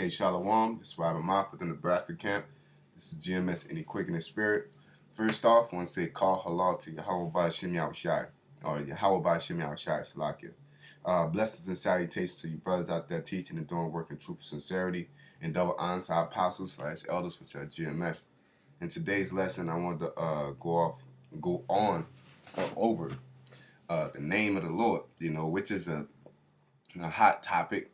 Hey, Shalom. This is Robert Moffitt in the Nebraska camp. This is GMS Any Quickening Spirit. First off, I want to say call halal to Yahweh Ba'Shem Yahushai, or Yahweh Ba'Shem Yahushai Salakia. Blessings and salutations to you brothers out there teaching and doing work in truth and sincerity, and double honors to our apostles / elders, which are GMS. In today's lesson, I want to go on over the name of the Lord, which is a hot topic.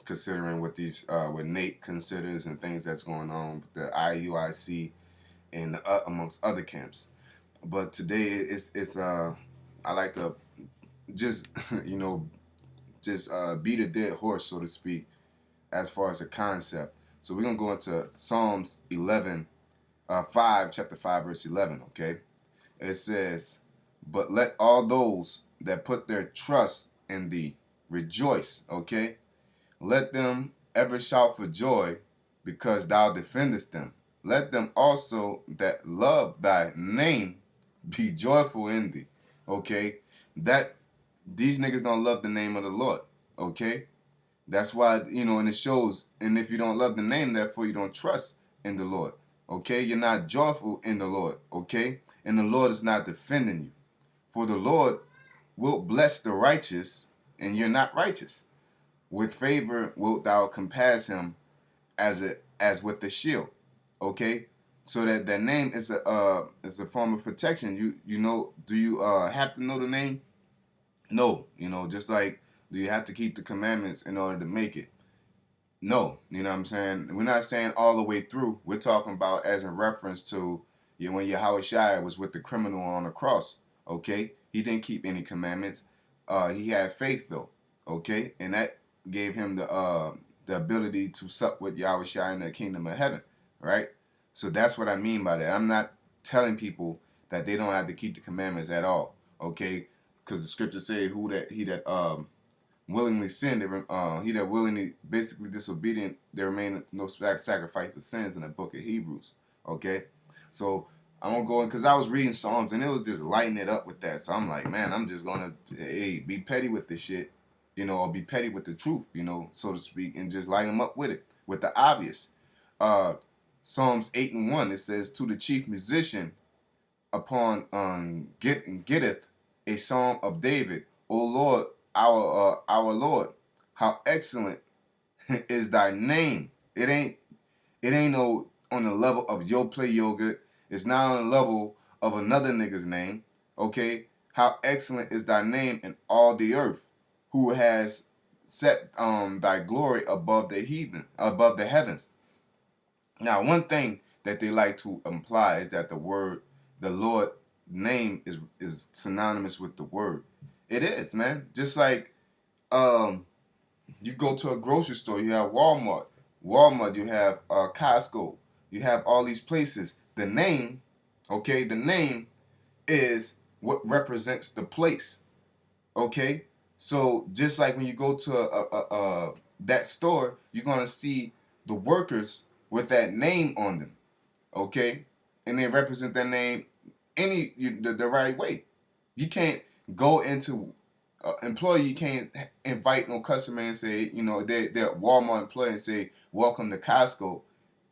Considering what Nate considers and things that's going on with the IUIC and amongst other camps. But today it's I like to just beat a dead horse, so to speak, as far as the concept. So we're gonna go into Psalms 5, chapter 5, verse 11. Okay, it says, "But let all those that put their trust in thee rejoice." Okay. Let them ever shout for joy, because thou defendest them. Let them also that love thy name be joyful in thee. Okay? That these niggas don't love the name of the Lord. Okay? That's why, and it shows, and if you don't love the name, therefore you don't trust in the Lord. Okay? You're not joyful in the Lord. Okay? And the Lord is not defending you. For the Lord will bless the righteous, and you're not righteous. With favor wilt thou compass him as with the shield. Okay, so that name is a form of protection. Do you have to know the name? No. Just like, do you have to keep the commandments in order to make it? No. You know what I'm saying? We're not saying all the way through. We're talking about as a reference to when Yahushua was with the criminal on the cross. Okay, he didn't keep any commandments. He had faith though. Okay, and that gave him the ability to sup with Yahushua in the kingdom of heaven, right? So that's what I mean by that. I'm not telling people that they don't have to keep the commandments at all, okay? Because the scriptures say he that willingly sinned, he that willingly basically disobedient, there remain no sacrifice for sins in the book of Hebrews, okay? So I'm gonna go in because I was reading Psalms and it was just lighting it up with that. So I'm like, man, I'm just gonna be petty with this shit. Or be petty with the truth, so to speak, and just light them up with it, with the obvious. Psalms 8:1, it says, "To the chief musician upon getteth a psalm of David, O Lord, our Lord, how excellent is thy name." It ain't no on the level of Yo Play Yogurt. It's not on the level of another nigga's name. Okay, how excellent is thy name in all the earth, who has set thy glory above the heathen, above the heavens. Now, one thing that they like to imply is that the Lord name is synonymous with the word. It is, man. Just like you go to a grocery store, you have Walmart, you have Costco, you have all these places. The name, okay, the name is what represents the place, okay? So just like when you go to that store, you're gonna see the workers with that name on them, okay, and they represent that name the right way. You can't go into employee. You can't invite no customer and say, they're Walmart employee and say, "Welcome to Costco,"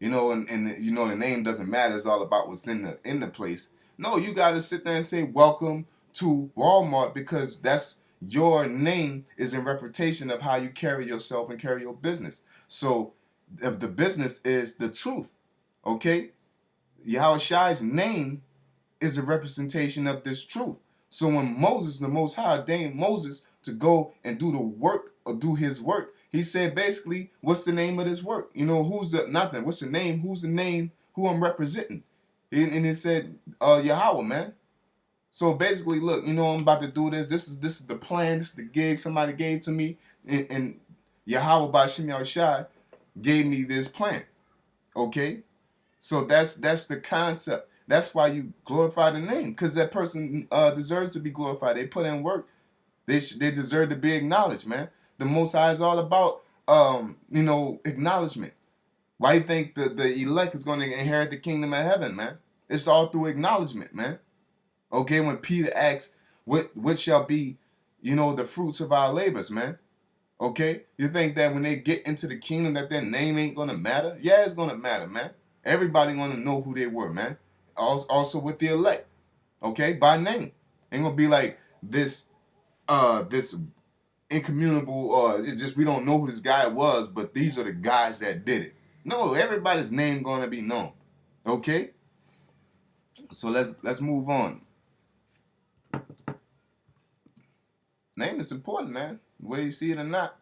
and the name doesn't matter. It's all about what's in the place. No, you got to sit there and say, "Welcome to Walmart," because that's your name is in reputation of how you carry yourself and carry your business. So if the business is the truth, okay, Yahushua's name is the representation of this truth. So when Moses, the Most High, ordained Moses to go and do the work or do his work, he said basically, what's the name of this work? Who's the nothing? What's the name? Who's the name? Who I'm representing? And it said Yahweh, man. So basically, look, I'm about to do this. This is the plan. This is the gig somebody gave to me, and Yahweh Ba'Shem Yahushai gave me this plan. Okay, so that's the concept. That's why you glorify the name, because that person deserves to be glorified. They put in work. They deserve to be acknowledged, man. The Most High is all about acknowledgement. Why you think the elect is going to inherit the kingdom of heaven, man? It's all through acknowledgement, man. Okay, when Peter asks, what shall be, the fruits of our labors, man? Okay? You think that when they get into the kingdom that their name ain't gonna matter? Yeah, it's gonna matter, man. Everybody gonna know who they were, man. Also with the elect, okay, by name. Ain't gonna be like this incommunicable, or it's just we don't know who this guy was, but these are the guys that did it. No, everybody's name gonna be known. Okay? So let's move on. Name is important, man. Whether you see it or not.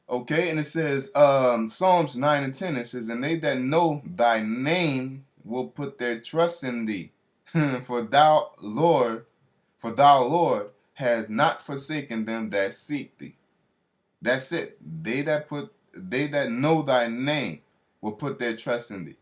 Okay, and it says, Psalms 9 and 10, it says, and they that know thy name will put their trust in thee. For thou, Lord, has not forsaken them that seek thee. That's it. They that know thy name will put their trust in thee.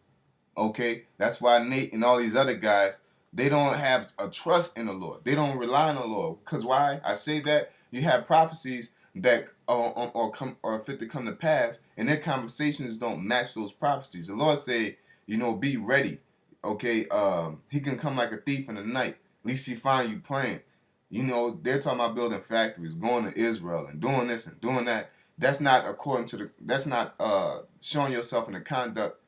Okay? That's why Nate and all these other guys, they don't have a trust in the Lord. They don't rely on the Lord. Because why? I say that you have prophecies that are fit to come to pass, and their conversations don't match those prophecies. The Lord say, be ready. Okay, he can come like a thief in the night. At least he find you playing. They're talking about building factories, going to Israel and doing this and doing that. That's not that's not showing yourself in the conduct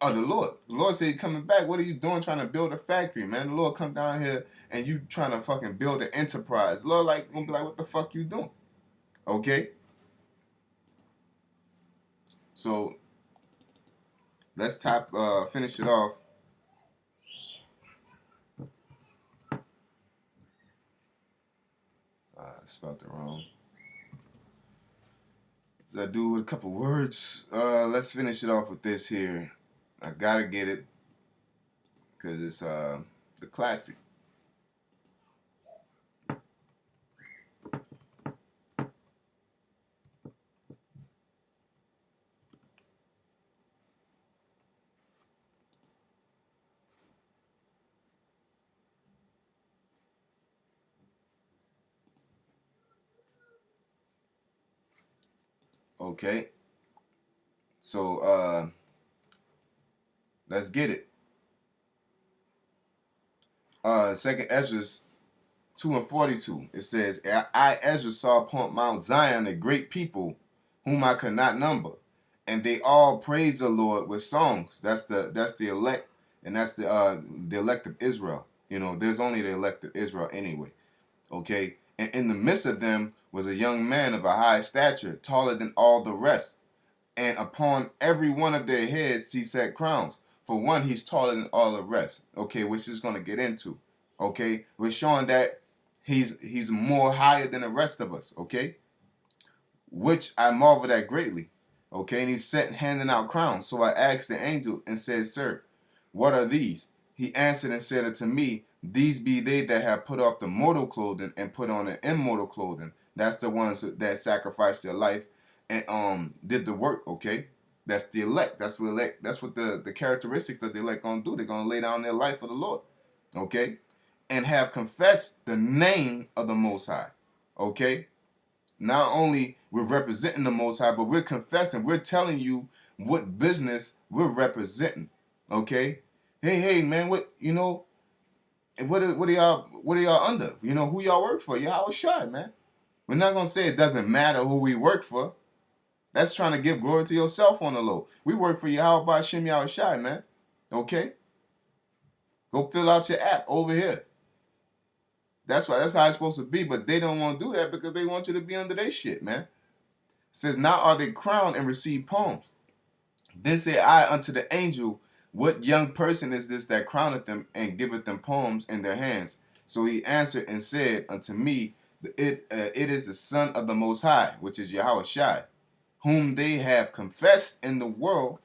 of the Lord. The Lord said, coming back, what are you doing trying to build a factory, man? The Lord come down here and you trying to fucking build an enterprise. The Lord gonna be like, what the fuck you doing? Okay? So let's finish it off. I spelled it wrong. I do with a couple words. Let's finish it off with this here. I gotta get it because it's the classic. Okay. So let's get it. Second Ezra 2 and 42. It says, I Ezra saw upon Mount Zion a great people whom I could not number, and they all praise the Lord with songs. That's the elect, and that's the elect of Israel. There's only the elect of Israel anyway. Okay, and in the midst of them was a young man of a high stature, taller than all the rest, and upon every one of their heads he set crowns. For one, he's taller than all the rest. Okay, which is going to get into. Okay, we're showing that he's more higher than the rest of us. Okay, which I marveled at greatly. Okay, and he's handing out crowns. So I asked the angel and said, Sir, what are these? He answered and said unto me, These be they that have put off the mortal clothing and put on the immortal clothing. That's the ones that sacrificed their life and did the work. Okay, that's the elect. That's what elect. That's what the characteristics that the elect gonna do. They're gonna lay down their life for the Lord. Okay, and have confessed the name of the Most High. Okay, not only we're representing the Most High, but we're confessing. We're telling you what business we're representing. Okay, hey man, what are y'all under? Who y'all work for? Y'all shy, man. We're not gonna say it doesn't matter who we work for. That's trying to give glory to yourself on the low. We work for Yahweh Ba'Shem Yahweh Shai, man. Okay? Go fill out your app over here. That's how it's supposed to be, but they don't want to do that because they want you to be under their shit, man. It says, now are they crowned and receive palms. Then said I unto the angel, what young person is this that crowneth them and giveth them palms in their hands? So he answered and said unto me, it is the Son of the Most High, which is Yahweh Shai, whom they have confessed in the world.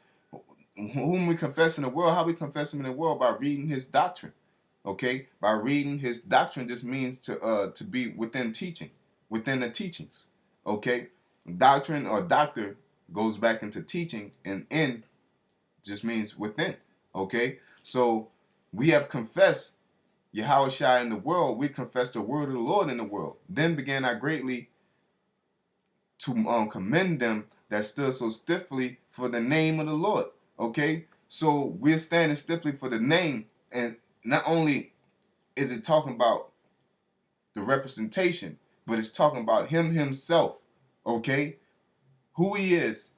Whom we confess in the world. How we confess him in the world? By reading his doctrine. Okay, by reading his doctrine just means to be within teaching, within the teachings. Okay, doctrine or doctor goes back into teaching, and in just means within. Okay, so we have confessed Yahweh Shai in the world. We confess the word of the Lord in the world. Then began I greatly to commend them that stood so stiffly for the name of the Lord. Okay, so we're standing stiffly for the name, and not only is it talking about the representation, but it's talking about him himself. Okay, who he is,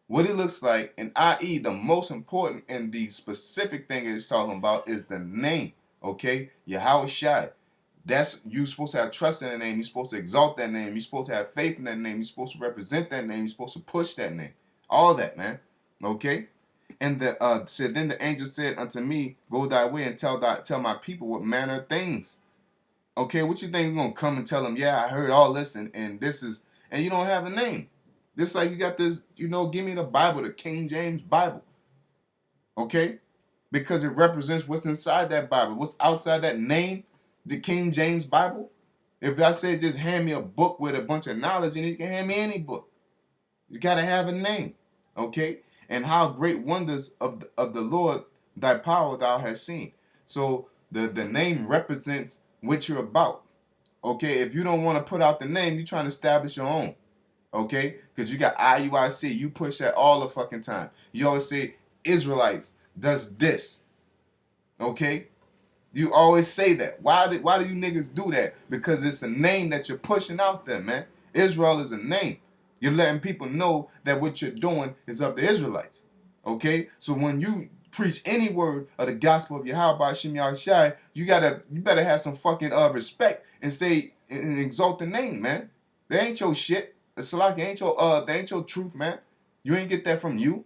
what he looks like, and i.e. the most important and the specific thing it's talking about is the name. Okay? Yahweh Shai. That's, you're supposed to have trust in that name. You're supposed to exalt that name. You're supposed to have faith in that name. You're supposed to represent that name. You're supposed to push that name. All that, man. Okay? And the said, then the angel said unto me, go thy way and tell my people what manner of things. Okay, what you think you're gonna come and tell them, yeah, I heard all this and this is, and you don't have a name. Just like you got this, give me the Bible, the King James Bible. Okay? Because it represents what's inside that Bible. What's outside that name, the King James Bible. If I said just hand me a book with a bunch of knowledge in it, you can hand me any book. You gotta have a name. Okay? And how great wonders of the Lord thy power thou hast seen. So the name represents what you're about. Okay? If you don't want to put out the name, you're trying to establish your own. Okay? Because you got IUIC. You push that all the fucking time. You always say Israelites does this. Okay? You always say that. Why do you niggas do that? Because it's a name that you're pushing out there, man. Israel is a name. You're letting people know that what you're doing is of the Israelites. Okay? So when you preach any word of the gospel of Yahweh Shem Yahushai, you better have some fucking respect and say and exalt the name, man. That ain't your shit. The Salaki that ain't your truth, man. You ain't get that from you.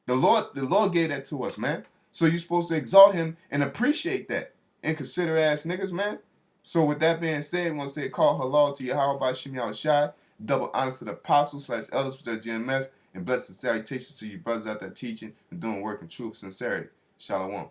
The Lord gave that to us, man. So you're supposed to exalt him and appreciate that. And consider ass niggas, man. So with that being said, I'm going to say call halal to Yahweh by Shem Yahushai. Double honors to the apostles / elders with their GMS. And blessed salutations to you brothers out there teaching and doing work in truth, sincerity. Shalom.